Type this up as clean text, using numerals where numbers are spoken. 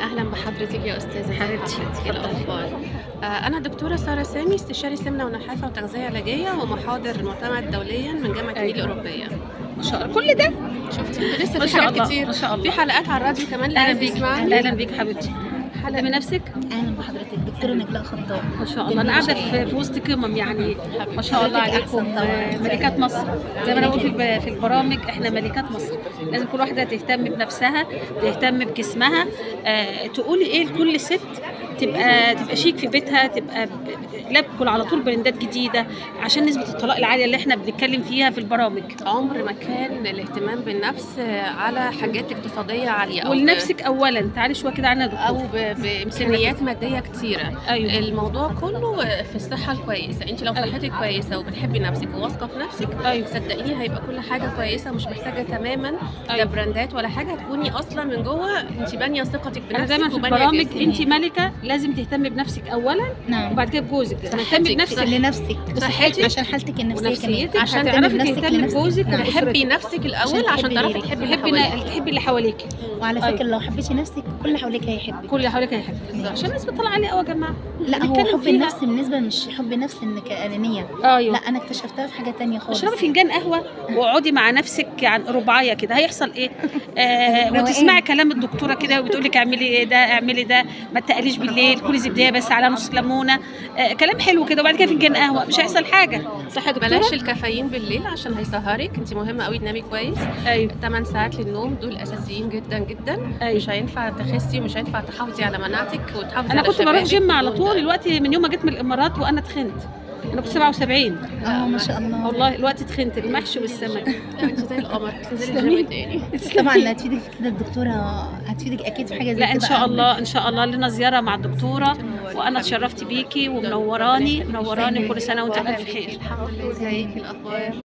أهلا بحضرتك يا أستاذة. حبيبتي، إيه اتفضلي. الأخبار؟ أنا دكتورة سارة سامي، استشاري سمنة ونحافة وتغذية علاجية ومحاضر معتمد دوليا من جامعة النيل أيوه، الأوروبية. ما شاء الله كل ده! شفتي لسه ما في شاء حاجات الله، كتير، ما شاء في الله. حلقات على الراديو كمان اللي أهلا عايز بيكِ، يسمعني. أهلا بيكِ حبيبتي. قدّمي نفسِك. أهلا بحضرتك دكتورة نجلاء خطاب. ما شاء الله، أنا قاعدة في وسط قمم يعني، ما شاء الله حضرتك عليكم. أحسن طبعاً. ملكات مصر، زي ما أنا باقول في البرامج إحنا ملكات مصر، لازم كل واحدة تهتم بنفسها، تهتم بجسمها، تقولي إيه لكل ست تبقى شيك في بيتها، تبقى لابكل على طول براندات جديدة، عشان نسبة الطلاق العالية اللي إحنا بنتكلم فيها في البرامج. عمر ما كان الاهتمام بالنفس على حاجات اقتصادية عالية ولنفسِك أولًا، تعالي شوية كده عنها يا دكتورة. أو بإمكانيات مادية كتيرة. أيوه. الموضوع كله في الصحة الكويسة، أنت لو أيوه. صحتك كويسة وبتحبي نفسك وواثقة في نفسك، أيوه. صدقيني هيبقى كل حاجة كويسة، ومش محتاجة تمامًا لا أيوه. براندات ولا حاجة، هتكوني أصلًا من جوه أنت بانية ثقتك أنا دايمًا بنفسك في وبانية البرامج جسمك. أنتِ ملكة، لازم تهتمي بنفسِك أولًا نعم. وبعد كده بجوزِك، لازم تهتمي صحتِك، بنفسِك لنفسك صحتِك عشان حالتك النفسية كمان. ونفسيتِك، عشان عشان تهتمي تعرفي بنفسك تهتمي لنفسك. بجوزِك نعم. تحبي وبأسرتِك. نفسك الأول عشان عشان تحبي تعرفي غيرك. تحبي اللي حواليك. تحبي اللي حواليكِ. وعلى فكرة أيوه. لو حبيتي نفسك كل اللي حواليك هيحبك. كل اللي حواليك هيحبِك، عشان الناس بتطلع عليه أوي يا جماعة. لا هو بنتكلم حب فيها. النفس بالنسبة مش حب نفس انك أنانية. أيوه. لا أنا اكتشفتها في حاجة تانية خالص. اشربي فنجان قهوة واقعدي مع نفسِك عن رباعية كده، هيحصل إيه؟ وتسمعي كلام الدكتورة كده وبتقول لِك اعملي ده، اعملي ده، ما تتقليش بالليل، كلي زبدية بس على نُص ليمونة، كلام حلو كده، وبعد كده فنجان قهوة، مش هيحصل حاجة، صح يا دكتورة؟ بلاش الكافيين بالليل عشان هيسهرك، انت مهمة قوي تنامي كويس. أيوه. 8 ساعات للنوم دول اساسيين جدا جدا. أيوه. مش هينفع تخسي ومش هينفع تحافظي على مناعتك وتحافظي أنا على كنت باروح شبابك جيم على بدون طول، ده. دلوقتي من يوم ما جيت من الإمارات وأنا تخنت، أنا كنت 77. ما شاء الله. والله دلوقتي تخنت، المحشي والسمك. انت زي القمر، تنزلي تسلمي. الجيم تاني. طبعا اللي هتفيدك في كده الدكتورة هتفيدك أكيد في حاجة زي كده. لا إن شاء الله، إن شاء الله لنا زيارة مع الدكتورة، وأنا اتشرفت بيكِ ومنوراني، منوراني، كل سنة وأنتِ بألف خير. الحمد لله. ازيك الاخبار؟